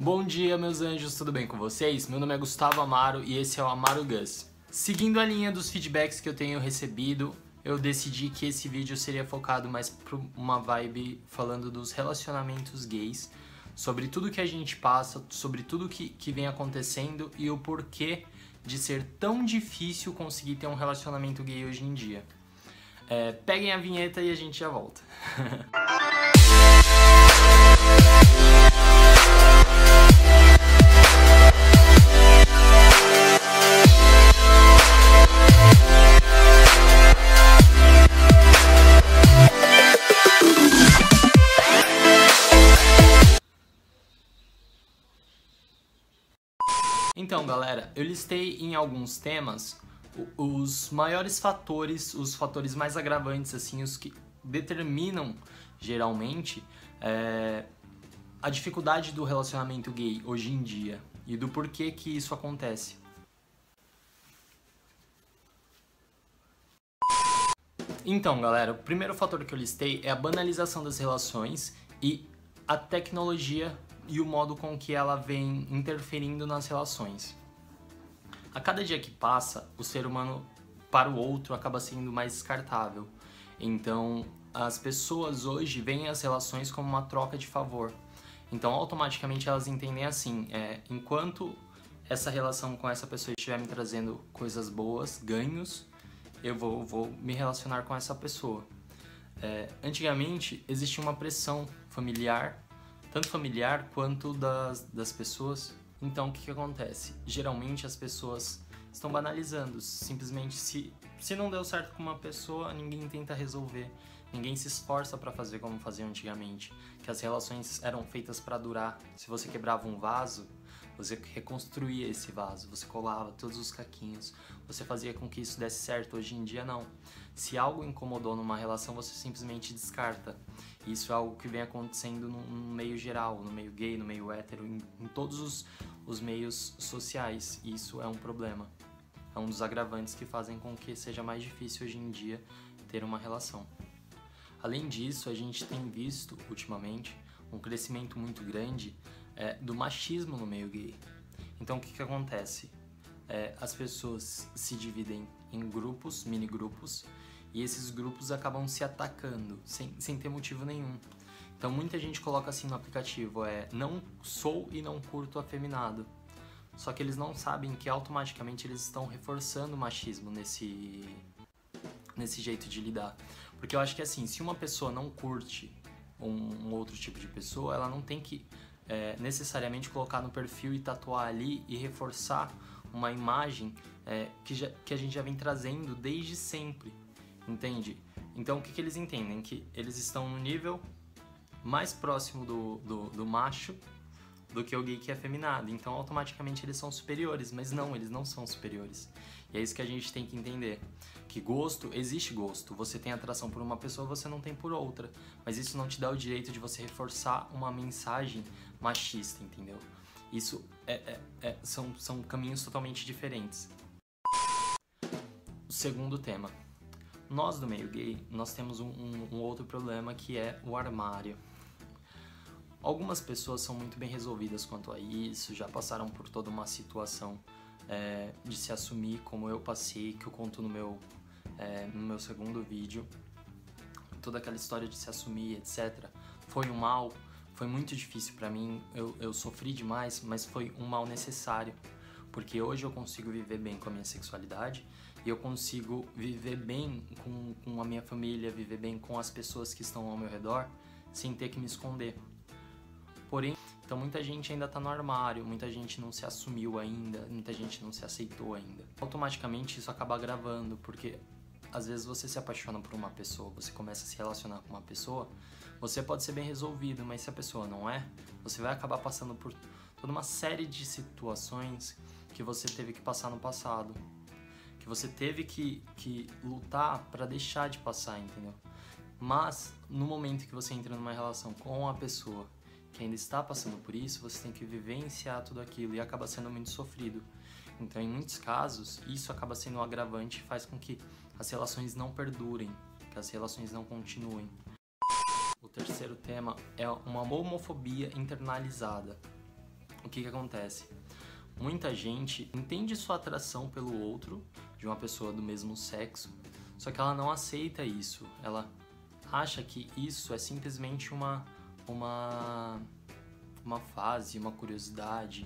Bom dia, meus anjos, tudo bem com vocês? Meu nome é Gustavo Amaro e esse é o Amaro Gus. Seguindo a linha dos feedbacks que eu tenho recebido, eu decidi que esse vídeo seria focado mais para uma vibe falando dos relacionamentos gays, sobre tudo que a gente passa, sobre tudo que vem acontecendo e o porquê de ser tão difícil conseguir ter um relacionamento gay hoje em dia. Peguem a vinheta e a gente já volta. Então, galera, eu listei em alguns temas os maiores fatores, os fatores mais agravantes, assim, os que determinam, geralmente, a dificuldade do relacionamento gay hoje em dia e do porquê que isso acontece. Então, galera, o primeiro fator que eu listei é a banalização das relações e a tecnologia e o modo com que ela vem interferindo nas relações. A cada dia que passa, o ser humano para o outro acaba sendo mais descartável. Então, as pessoas hoje veem as relações como uma troca de favor. Então, automaticamente elas entendem assim, enquanto essa relação com essa pessoa estiver me trazendo coisas boas, ganhos, eu vou me relacionar com essa pessoa. Antigamente, existia uma pressão familiar, tanto familiar quanto das pessoas. Então, o que acontece? Geralmente as pessoas estão banalizando, simplesmente se não deu certo com uma pessoa, ninguém tenta resolver, ninguém se esforça para fazer como fazia antigamente, que as relações eram feitas para durar. Se você quebrava um vaso, você reconstruía esse vaso, você colava todos os caquinhos, você fazia com que isso desse certo. Hoje em dia não. Se algo incomodou numa relação, você simplesmente descarta. Isso é algo que vem acontecendo no meio geral, no meio gay, no meio hétero, em todos os meios sociais. E isso é um problema. É um dos agravantes que fazem com que seja mais difícil hoje em dia ter uma relação. Além disso, a gente tem visto ultimamente um crescimento muito grande do machismo no meio gay. Então o que acontece? As pessoas se dividem em grupos, mini grupos, e esses grupos acabam se atacando sem ter motivo nenhum. Então muita gente coloca assim no aplicativo, não sou e não curto afeminado. Só que eles não sabem que automaticamente eles estão reforçando o machismo nesse jeito de lidar. Porque eu acho que assim, se uma pessoa não curte um outro tipo de pessoa, ela não tem que necessariamente colocar no perfil e tatuar ali e reforçar uma imagem que a gente já vem trazendo desde sempre, entende? Então o que eles entendem? Que eles estão no nível mais próximo do macho do que o gay que é afeminado, então automaticamente eles são superiores, mas não, eles não são superiores. E é isso que a gente tem que entender, que gosto, existe gosto, você tem atração por uma pessoa, você não tem por outra, mas isso não te dá o direito de você reforçar uma mensagem machista, entendeu? Isso são caminhos totalmente diferentes. O segundo tema. Nós do meio gay, nós temos um outro problema que é o armário. Algumas pessoas são muito bem resolvidas quanto a isso, já passaram por toda uma situação de se assumir, como eu passei, que eu conto no meu segundo vídeo. Toda aquela história de se assumir, etc. Foi um mal, foi muito difícil pra mim, eu sofri demais, mas foi um mal necessário. Porque hoje eu consigo viver bem com a minha sexualidade e eu consigo viver bem com a minha família, viver bem com as pessoas que estão ao meu redor, sem ter que me esconder. Porém, então muita gente ainda tá no armário, muita gente não se assumiu ainda, muita gente não se aceitou ainda. Automaticamente isso acaba agravando, porque às vezes você se apaixona por uma pessoa, você começa a se relacionar com uma pessoa, você pode ser bem resolvido, mas se a pessoa não é, você vai acabar passando por toda uma série de situações que você teve que passar no passado, que você teve que lutar para deixar de passar, entendeu? Mas no momento que você entra numa relação com a pessoa que ainda está passando por isso, você tem que vivenciar tudo aquilo e acaba sendo muito sofrido. Então, em muitos casos, isso acaba sendo um agravante e faz com que as relações não perdurem, que as relações não continuem. O terceiro tema é uma homofobia internalizada. o que acontece? Muita gente entende sua atração pelo outro, de uma pessoa do mesmo sexo, só que ela não aceita isso. Ela acha que isso é simplesmente uma fase, uma curiosidade,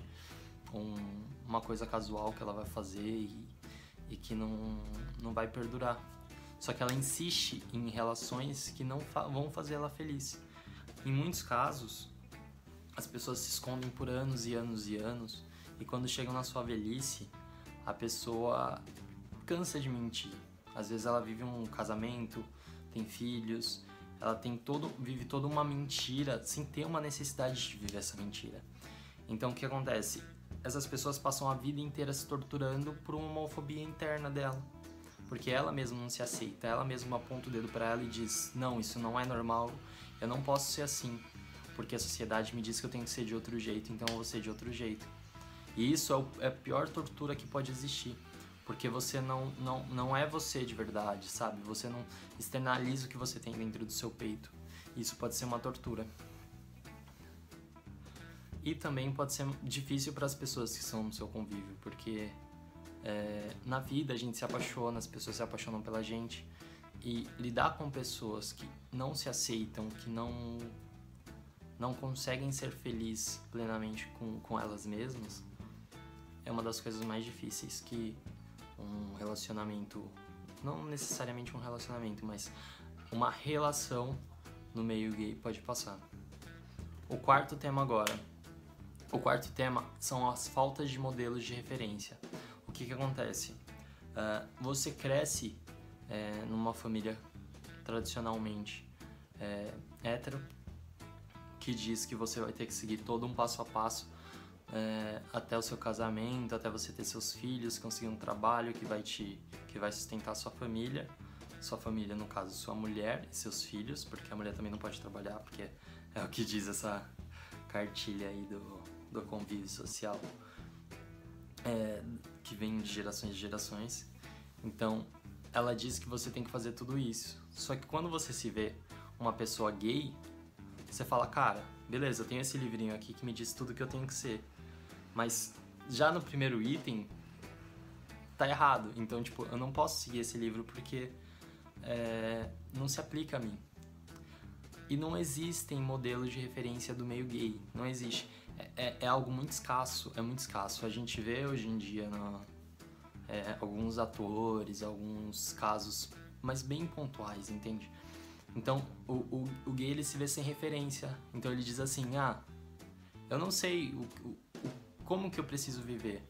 uma coisa casual que ela vai fazer e que não vai perdurar. Só que ela insiste em relações que não vão fazer ela feliz. Em muitos casos, as pessoas se escondem por anos e anos e anos, e quando chegam na sua velhice, a pessoa cansa de mentir. Às vezes ela vive um casamento, tem filhos, ela vive toda uma mentira sem ter uma necessidade de viver essa mentira. Então o que acontece? Essas pessoas passam a vida inteira se torturando por uma homofobia interna dela. Porque ela mesma não se aceita, ela mesma aponta o dedo pra ela e diz: não, isso não é normal, eu não posso ser assim, porque a sociedade me diz que eu tenho que ser de outro jeito, então eu vou ser de outro jeito. E isso é a pior tortura que pode existir, porque você não é você de verdade, sabe? Você não externaliza o que você tem dentro do seu peito. Isso pode ser uma tortura. E também pode ser difícil para as pessoas que são no seu convívio, porque na vida a gente se apaixona, as pessoas se apaixonam pela gente, e lidar com pessoas que não se aceitam, que não conseguem ser felizes plenamente com elas mesmas, é uma das coisas mais difíceis que um relacionamento, não necessariamente um relacionamento, mas uma relação no meio gay pode passar. O quarto tema agora. O quarto tema são as faltas de modelos de referência. O que acontece? Você cresce numa família tradicionalmente hétero, que diz que você vai ter que seguir todo um passo a passo até o seu casamento, até você ter seus filhos, conseguir um trabalho que vai sustentar sua família, no caso, sua mulher e seus filhos, porque a mulher também não pode trabalhar, porque é o que diz essa cartilha aí do convívio social, que vem de gerações e gerações. Então, ela diz que você tem que fazer tudo isso. Só que quando você se vê uma pessoa gay, você fala: cara, beleza, eu tenho esse livrinho aqui que me diz tudo que eu tenho que ser. Mas já no primeiro item, tá errado. Então, tipo, eu não posso seguir esse livro porque não se aplica a mim. E não existem modelos de referência do meio gay. Não existe. É algo muito escasso. É muito escasso. A gente vê hoje em dia alguns atores, alguns casos, mas bem pontuais, entende? Então, o gay, ele se vê sem referência. Então ele diz assim: eu não sei como que eu preciso viver.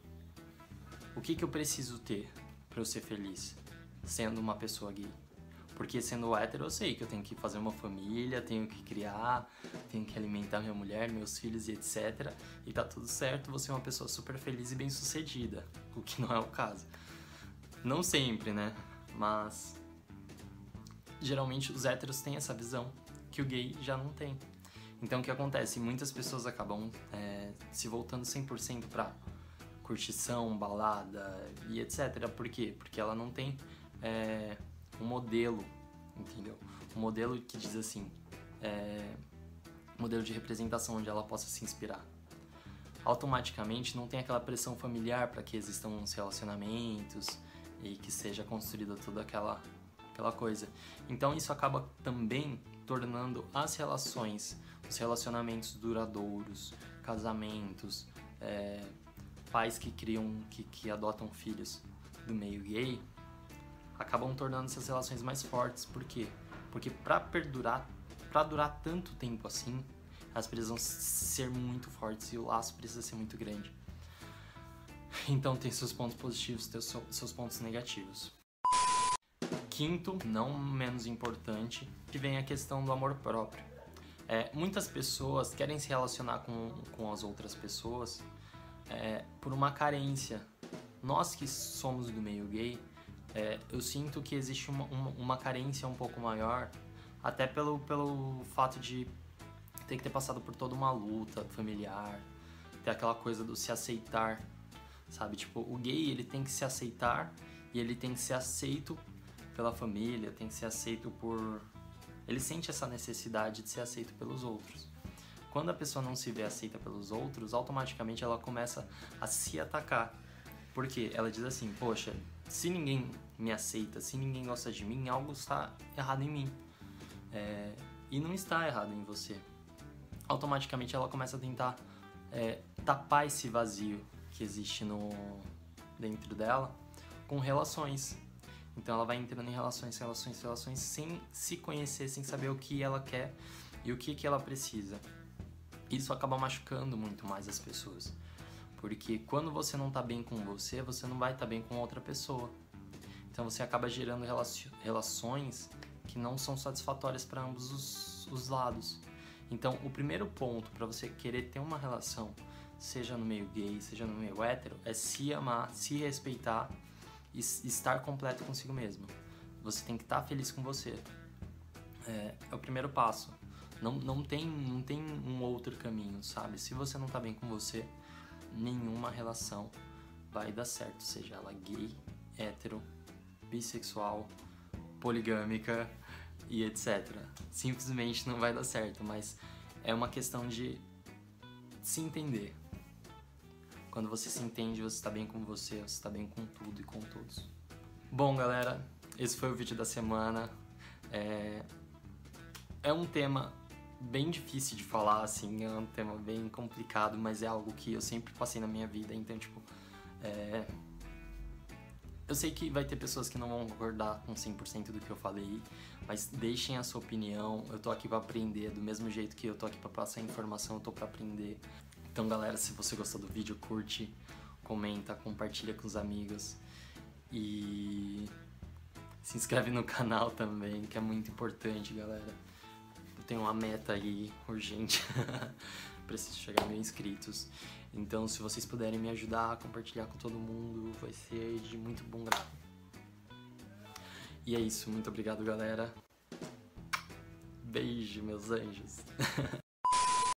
O que eu preciso ter para eu ser feliz sendo uma pessoa gay? Porque sendo hétero eu sei que eu tenho que fazer uma família, tenho que criar, tenho que alimentar minha mulher, meus filhos e etc. E tá tudo certo, vou ser uma pessoa super feliz e bem sucedida, o que não é o caso. Não sempre, né? Mas geralmente os héteros têm essa visão que o gay já não tem. Então o que acontece? Muitas pessoas acabam se voltando 100% pra curtição, balada e etc. Por quê? Porque ela não tem um modelo, entendeu? Um modelo que diz assim, modelo de representação onde ela possa se inspirar. Automaticamente não tem aquela pressão familiar para que existam uns relacionamentos e que seja construída toda aquela coisa. Então isso acaba também tornando as relações, os relacionamentos duradouros, casamentos, pais que criam, que adotam filhos do meio gay, acabam tornando essas relações mais fortes. Por quê? Porque para durar tanto tempo assim, elas precisam ser muito fortes e o laço precisa ser muito grande. Então tem seus pontos positivos, tem seus pontos negativos. Quinto, não menos importante, que vem a questão do amor próprio. Muitas pessoas querem se relacionar com as outras pessoas por uma carência. Nós que somos do meio gay, eu sinto que existe uma carência um pouco maior, até pelo fato de ter que ter passado por toda uma luta familiar, ter aquela coisa do se aceitar, sabe? Tipo, o gay, ele tem que se aceitar e ele tem que ser aceito pela família, tem que ser aceito por... Ele sente essa necessidade de ser aceito pelos outros. quando a pessoa não se vê aceita pelos outros, automaticamente ela começa a se atacar. Porque ela diz assim, poxa, se ninguém me aceita, se ninguém gosta de mim, algo está errado em mim. E não está errado em você. Automaticamente ela começa a tentar tapar esse vazio que existe dentro dela com relações. Então ela vai entrando em relações sem se conhecer, sem saber o que ela quer e o que ela precisa. Isso acaba machucando muito mais as pessoas. Porque quando você não tá bem com você, você não vai estar bem com outra pessoa. Então você acaba gerando relações que não são satisfatórias para ambos os lados. Então o primeiro ponto para você querer ter uma relação, seja no meio gay, seja no meio hétero, é se amar, se respeitar e estar completo consigo mesmo. Você tem que estar feliz com você. É o primeiro passo. Não tem um outro caminho, sabe? Se você não tá bem com você, nenhuma relação vai dar certo, seja ela gay, hétero, bissexual, poligâmica e etc. Simplesmente não vai dar certo, mas é uma questão de se entender. Quando você se entende, você está bem com você está bem com tudo e com todos. Bom, galera, esse foi o vídeo da semana. É um tema bem difícil de falar, assim, é um tema bem complicado, mas é algo que eu sempre passei na minha vida, então, tipo, eu sei que vai ter pessoas que não vão concordar com 100% do que eu falei, mas deixem a sua opinião, eu tô aqui pra aprender, do mesmo jeito que eu tô aqui pra passar informação, eu tô pra aprender. Então, galera, se você gostou do vídeo, curte, comenta, compartilha com os amigos e se inscreve no canal também, que é muito importante, galera. Eu tenho uma meta aí urgente, preciso chegar a 1000 inscritos. Então, se vocês puderem me ajudar a compartilhar com todo mundo, vai ser de muito bom grado. E é isso, muito obrigado, galera. Beijo, meus anjos.